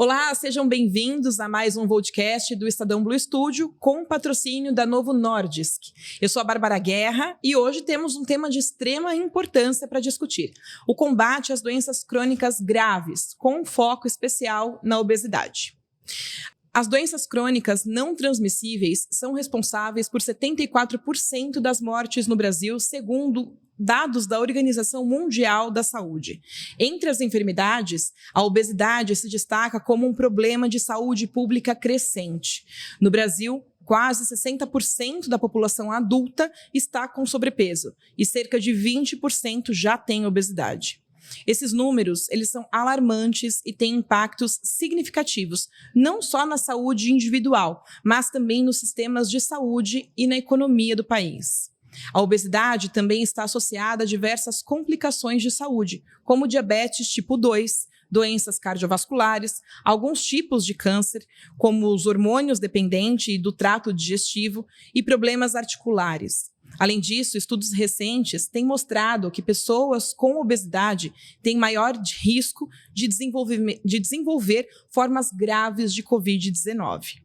Olá, sejam bem-vindos a mais um podcast do Estadão Blue Studio com o patrocínio da Novo Nordisk. Eu sou a Bárbara Guerra e hoje temos um tema de extrema importância para discutir: o combate às doenças crônicas graves, com um foco especial na obesidade. As doenças crônicas não transmissíveis são responsáveis por 74% das mortes no Brasil, segundo dados da Organização Mundial da Saúde. Entre as enfermidades, a obesidade se destaca como um problema de saúde pública crescente. No Brasil, quase 60% da população adulta está com sobrepeso e cerca de 20% já tem obesidade. Esses números, eles são alarmantes e têm impactos significativos, não só na saúde individual, mas também nos sistemas de saúde e na economia do país. A obesidade também está associada a diversas complicações de saúde, como diabetes tipo 2, doenças cardiovasculares, alguns tipos de câncer, como os hormônios dependentes e do trato digestivo, e problemas articulares. Além disso, estudos recentes têm mostrado que pessoas com obesidade têm maior risco de desenvolver formas graves de Covid-19.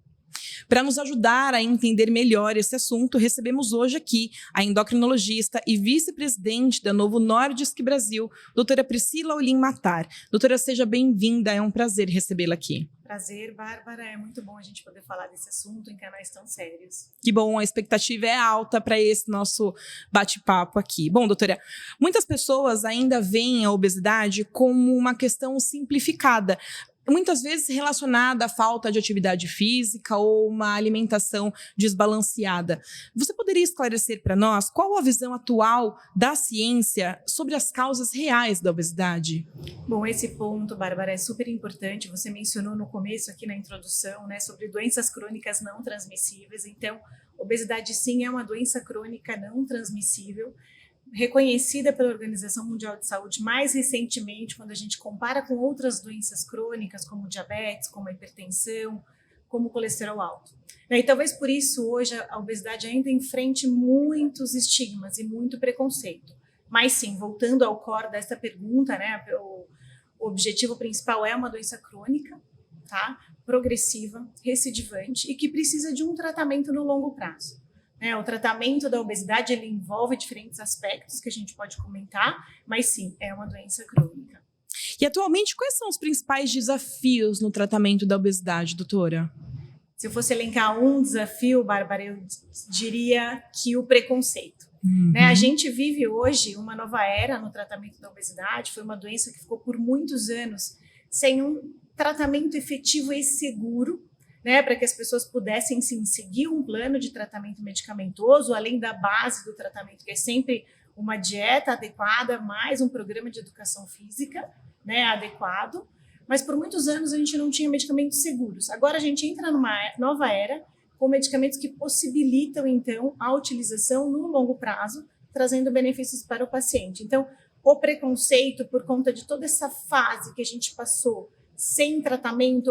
Para nos ajudar a entender melhor esse assunto, recebemos hoje aqui a endocrinologista e vice-presidente da Novo Nordisk Brasil, doutora Priscila Olim Matar. Doutora, seja bem-vinda, é um prazer recebê-la aqui. Prazer, Bárbara, é muito bom a gente poder falar desse assunto em canais tão sérios. Que bom, a expectativa é alta para esse nosso bate-papo aqui. Bom, doutora, muitas pessoas ainda veem a obesidade como uma questão simplificada, muitas vezes relacionada à falta de atividade física ou uma alimentação desbalanceada. Você poderia esclarecer para nós qual a visão atual da ciência sobre as causas reais da obesidade? Bom, esse ponto, Bárbara, é super importante. Você mencionou no começo aqui na introdução, né, sobre doenças crônicas não transmissíveis. Então, obesidade sim é uma doença crônica não transmissível, reconhecida pela Organização Mundial de Saúde mais recentemente, quando a gente compara com outras doenças crônicas, como diabetes, como a hipertensão, como o colesterol alto. E talvez por isso hoje a obesidade ainda enfrente muitos estigmas e muito preconceito. Mas sim, voltando ao core dessa pergunta, né, o objetivo principal é uma doença crônica, tá? Progressiva, recidivante e que precisa de um tratamento no longo prazo. O tratamento da obesidade ele envolve diferentes aspectos que a gente pode comentar, mas sim, é uma doença crônica. E atualmente, quais são os principais desafios no tratamento da obesidade, doutora? Se eu fosse elencar um desafio, Bárbara, eu diria que o preconceito. A gente vive hoje uma nova era no tratamento da obesidade, foi uma doença que ficou por muitos anos sem um tratamento efetivo e seguro, para que as pessoas pudessem sim, seguir um plano de tratamento medicamentoso, além da base do tratamento, que é sempre uma dieta adequada, mais um programa de educação física adequado. Mas por muitos anos a gente não tinha medicamentos seguros. Agora a gente entra numa nova era com medicamentos que possibilitam, então, a utilização no longo prazo, trazendo benefícios para o paciente. Então, o preconceito por conta de toda essa fase que a gente passou sem tratamento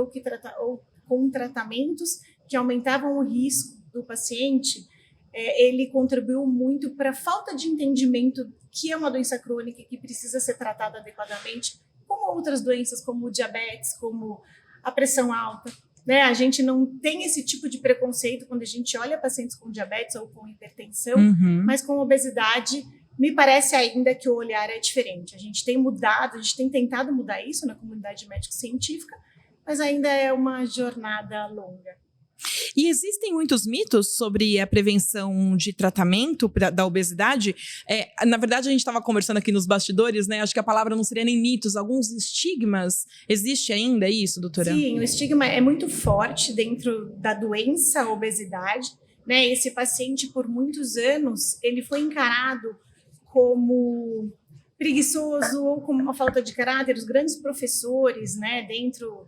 ou com tratamentos que aumentavam o risco do paciente, ele contribuiu muito para a falta de entendimento que é uma doença crônica e que precisa ser tratada adequadamente, como outras doenças, como o diabetes, como a pressão alta. A gente não tem esse tipo de preconceito quando a gente olha pacientes com diabetes ou com hipertensão, mas com obesidade, me parece ainda que o olhar é diferente. A gente tem mudado, a gente tem tentado mudar isso na comunidade médico-científica, mas ainda é uma jornada longa. E existem muitos mitos sobre a prevenção de tratamento da obesidade. Na verdade, a gente estava conversando aqui nos bastidores, né? Acho que a palavra não seria nem mitos, alguns estigmas. Existe ainda isso, doutora? Sim, o estigma é muito forte dentro da doença a obesidade. Esse paciente, por muitos anos, ele foi encarado como preguiçoso ou como uma falta de caráter. Os grandes professores, dentro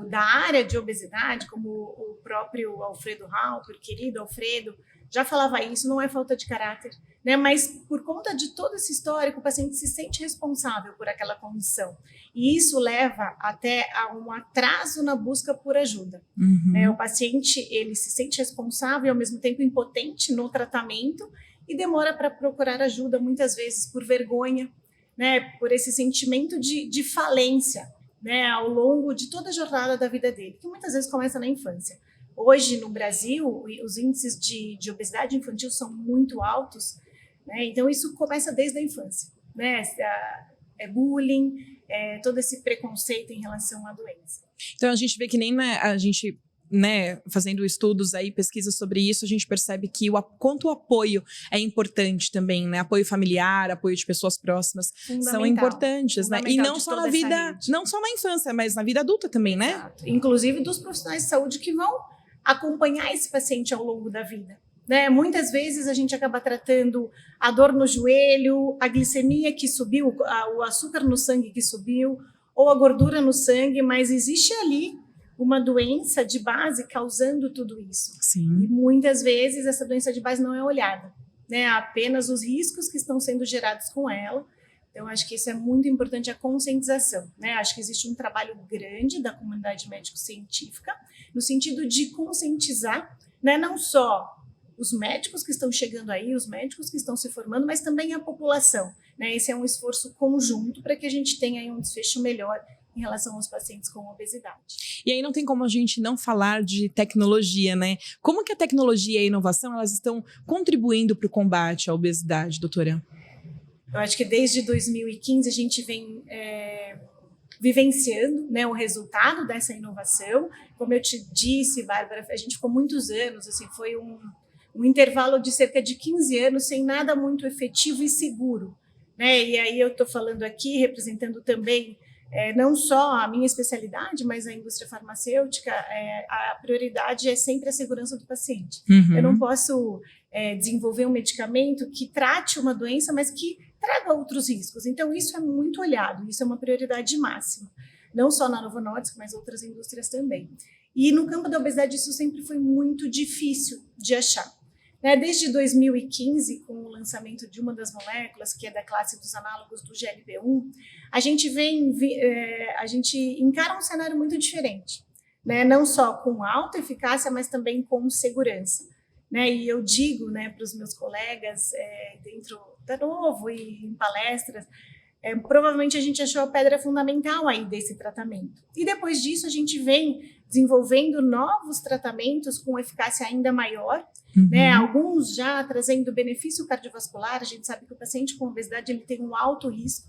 da área de obesidade, como o próprio Alfredo Halper, querido Alfredo, já falava isso, não é falta de caráter, mas por conta de todo esse histórico, o paciente se sente responsável por aquela condição. E isso leva até a um atraso na busca por ajuda. O paciente ele se sente responsável e ao mesmo tempo impotente no tratamento e demora para procurar ajuda, muitas vezes por vergonha, por esse sentimento de falência. né, ao longo de toda a jornada da vida dele, que muitas vezes começa na infância. Hoje, no Brasil, os índices de obesidade infantil são muito altos, né, então isso começa desde a infância, né, é bullying, todo esse preconceito em relação à doença. Então a gente vê que nem a gente, né, fazendo estudos aí, pesquisas sobre isso, a gente percebe que quanto o apoio é importante também, né? Apoio familiar, apoio de pessoas próximas são importantes, né? E não só na vida, não só na infância, mas na vida adulta também, né? Exato. Inclusive dos profissionais de saúde que vão acompanhar esse paciente ao longo da vida. Né? Muitas vezes a gente acaba tratando a dor no joelho, a glicemia que subiu, o açúcar no sangue que subiu, ou a gordura no sangue, mas existe ali uma doença de base causando tudo isso. Sim. E muitas vezes essa doença de base não é olhada, né? Apenas os riscos que estão sendo gerados com ela. Então, acho que isso é muito importante, a conscientização, né? Acho que existe um trabalho grande da comunidade médico-científica no sentido de conscientizar, né? Não só os médicos que estão chegando aí, os médicos que estão se formando, mas também a população, né? Esse é um esforço conjunto para que a gente tenha aí um desfecho melhor em relação aos pacientes com obesidade. E aí não tem como a gente não falar de tecnologia, né? Como que a tecnologia e a inovação, elas estão contribuindo para o combate à obesidade, doutora? Eu acho que desde 2015 a gente vem vivenciando, né, o resultado dessa inovação. Como eu te disse, Bárbara, a gente ficou muitos anos, assim, foi um intervalo de cerca de 15 anos sem nada muito efetivo e seguro, né? E aí eu estou falando aqui, representando também não só a minha especialidade, mas a indústria farmacêutica. A prioridade é sempre a segurança do paciente. Uhum. Eu não posso desenvolver um medicamento que trate uma doença, mas que traga outros riscos. Então, isso é muito olhado, isso é uma prioridade máxima, não só na Novo Nordisk, mas outras indústrias também. E no campo da obesidade, isso sempre foi muito difícil de achar. Desde 2015, com o lançamento de uma das moléculas, que é da classe dos análogos do GLP-1, a gente encara um cenário muito diferente, né? Não só com alta eficácia, mas também com segurança. Né? E eu digo, né, para os meus colegas dentro da Novo e em palestras, provavelmente a gente achou a pedra fundamental aí desse tratamento. E depois disso a gente vem desenvolvendo novos tratamentos com eficácia ainda maior, né? Alguns já trazendo benefício cardiovascular. A gente sabe que o paciente com obesidade ele tem um alto risco.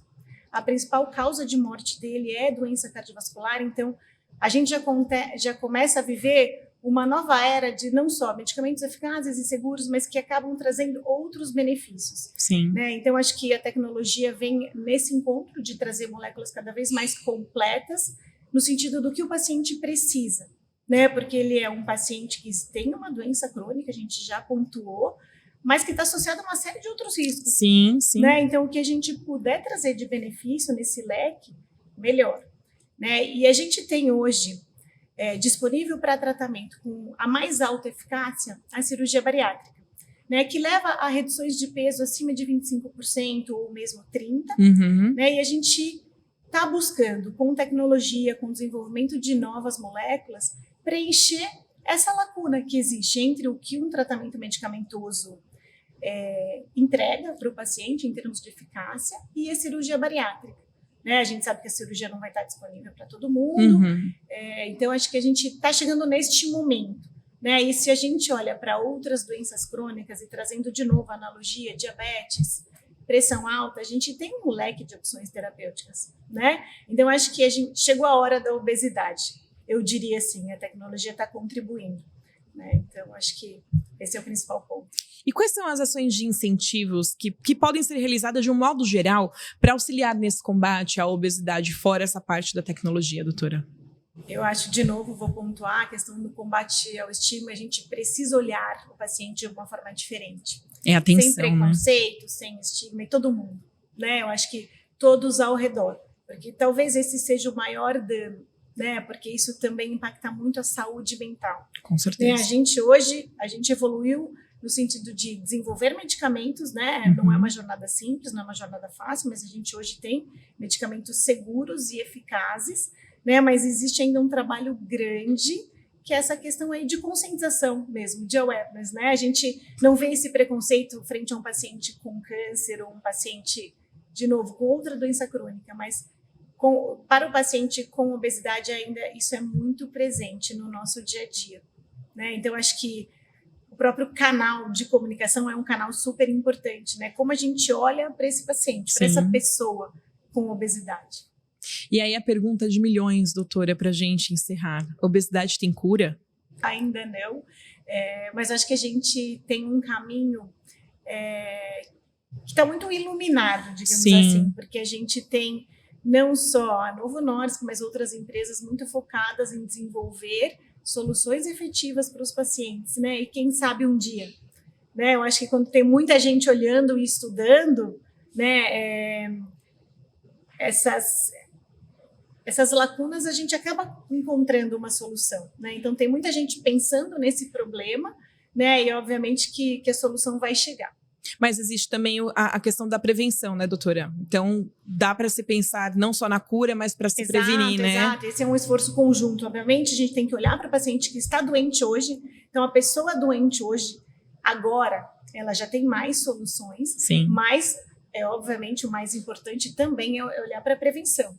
A principal causa de morte dele é doença cardiovascular, então a gente já começa a viver uma nova era de não só medicamentos eficazes e seguros, mas que acabam trazendo outros benefícios. Sim. Né? Então, acho que a tecnologia vem nesse encontro de trazer moléculas cada vez mais completas, no sentido do que o paciente precisa, né? Porque ele é um paciente que tem uma doença crônica, a gente já pontuou, mas que está associado a uma série de outros riscos. Sim, sim. Né? Então, o que a gente puder trazer de benefício nesse leque, melhor. Né? E a gente tem hoje disponível para tratamento com a mais alta eficácia a cirurgia bariátrica, né, que leva a reduções de peso acima de 25% ou mesmo 30%, né, e a gente está buscando, com tecnologia, com desenvolvimento de novas moléculas, preencher essa lacuna que existe entre o que um tratamento medicamentoso entrega para o paciente em termos de eficácia e a cirurgia bariátrica. Né? A gente sabe que a cirurgia não vai estar disponível para todo mundo, então acho que a gente está chegando neste momento. Né? E se a gente olha para outras doenças crônicas e trazendo de novo a analogia, diabetes, pressão alta, a gente tem um leque de opções terapêuticas. Né? Então acho que a gente chegou a hora da obesidade. Eu diria assim, a tecnologia está contribuindo. Né? Então acho que esse é o principal ponto. E quais são as ações de incentivos que podem ser realizadas de um modo geral para auxiliar nesse combate à obesidade, fora essa parte da tecnologia, doutora? Eu acho, de novo, vou pontuar a questão do combate ao estigma. A gente precisa olhar o paciente de uma forma diferente. Atenção, sem preconceito, né? Sem estigma, e todo mundo. Né? Eu acho que todos ao redor. Porque talvez esse seja o maior dano. Né? Porque isso também impacta muito a saúde mental. Com certeza. Né? A gente evoluiu no sentido de desenvolver medicamentos, né? Não é uma jornada simples, não é uma jornada fácil, mas a gente hoje tem medicamentos seguros e eficazes, né? Mas existe ainda um trabalho grande, que é essa questão aí de conscientização mesmo, de awareness, né? A gente não vê esse preconceito frente a um paciente com câncer ou um paciente, de novo, com outra doença crônica, mas para o paciente com obesidade ainda isso é muito presente no nosso dia a dia, né? Então, acho que o próprio canal de comunicação é um canal super importante, né? Como a gente olha para esse paciente, para essa pessoa com obesidade. E aí a pergunta de milhões, doutora, para a gente encerrar. Obesidade tem cura? Ainda não, mas acho que a gente tem um caminho que está muito iluminado, digamos assim, porque a gente tem não só a Novo Nordisk, mas outras empresas muito focadas em desenvolver soluções efetivas para os pacientes, né? E quem sabe um dia, né? Eu acho que quando tem muita gente olhando e estudando, né? Essas lacunas a gente acaba encontrando uma solução, né? Então tem muita gente pensando nesse problema, né? E obviamente que a solução vai chegar. Mas existe também a questão da prevenção, né, doutora? Então, dá para se pensar não só na cura, mas para se prevenir, né? Exato, esse é um esforço conjunto. Obviamente, a gente tem que olhar para o paciente que está doente hoje. Então, a pessoa doente hoje, agora, ela já tem mais soluções. Sim. Mas, obviamente, o mais importante também é olhar para a prevenção,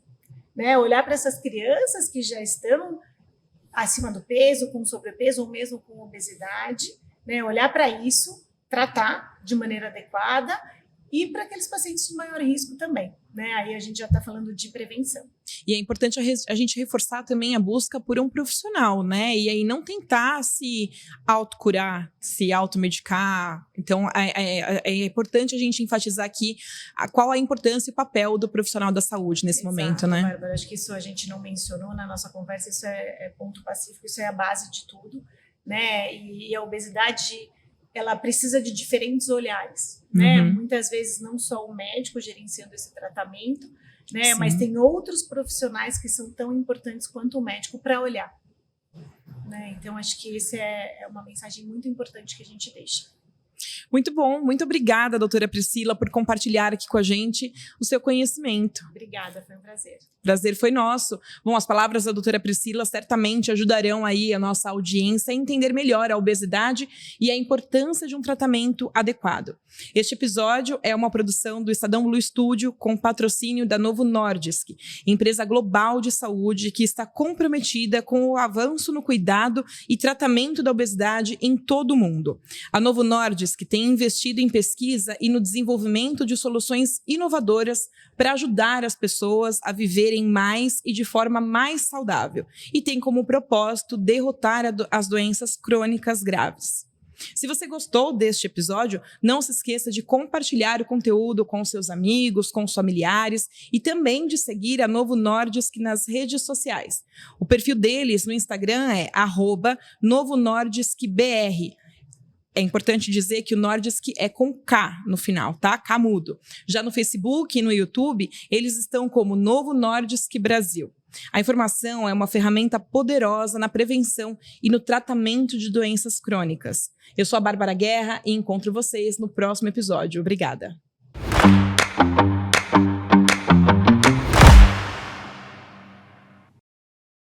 né? Olhar para essas crianças que já estão acima do peso, com sobrepeso ou mesmo com obesidade, né? Olhar para isso, tratar de maneira adequada e para aqueles pacientes de maior risco também, né? Aí a gente já está falando de prevenção. E é importante a gente reforçar também a busca por um profissional, né? E aí não tentar se autocurar, se automedicar. Então, é importante a gente enfatizar aqui qual a importância e o papel do profissional da saúde nesse momento, né? Bárbara, acho que isso a gente não mencionou na nossa conversa, isso é ponto pacífico, isso é a base de tudo, né? E a obesidade, ela precisa de diferentes olhares, né? Muitas vezes não só o médico gerenciando esse tratamento, né? Sim. Mas tem outros profissionais que são tão importantes quanto o médico para olhar, né? Então, acho que isso é uma mensagem muito importante que a gente deixa. Muito bom, muito obrigada, doutora Priscila, por compartilhar aqui com a gente o seu conhecimento. Obrigada, foi um prazer. Prazer foi nosso. Bom, as palavras da doutora Priscila certamente ajudarão aí a nossa audiência a entender melhor a obesidade e a importância de um tratamento adequado. Este episódio é uma produção do Estadão Blue Studio com patrocínio da Novo Nordisk, empresa global de saúde que está comprometida com o avanço no cuidado e tratamento da obesidade em todo o mundo. A Novo Nordisk tem investido em pesquisa e no desenvolvimento de soluções inovadoras para ajudar as pessoas a viverem mais e de forma mais saudável, e tem como propósito derrotar as doenças crônicas graves. Se você gostou deste episódio, não se esqueça de compartilhar o conteúdo com seus amigos, com os familiares e também de seguir a Novo Nordisk nas redes sociais. O perfil deles no Instagram é @NovoNordiskBR. É importante dizer que o Nordisk é com K no final, tá? K mudo. Já no Facebook e no YouTube, eles estão como Novo Nordisk Brasil. A informação é uma ferramenta poderosa na prevenção e no tratamento de doenças crônicas. Eu sou a Bárbara Guerra e encontro vocês no próximo episódio. Obrigada.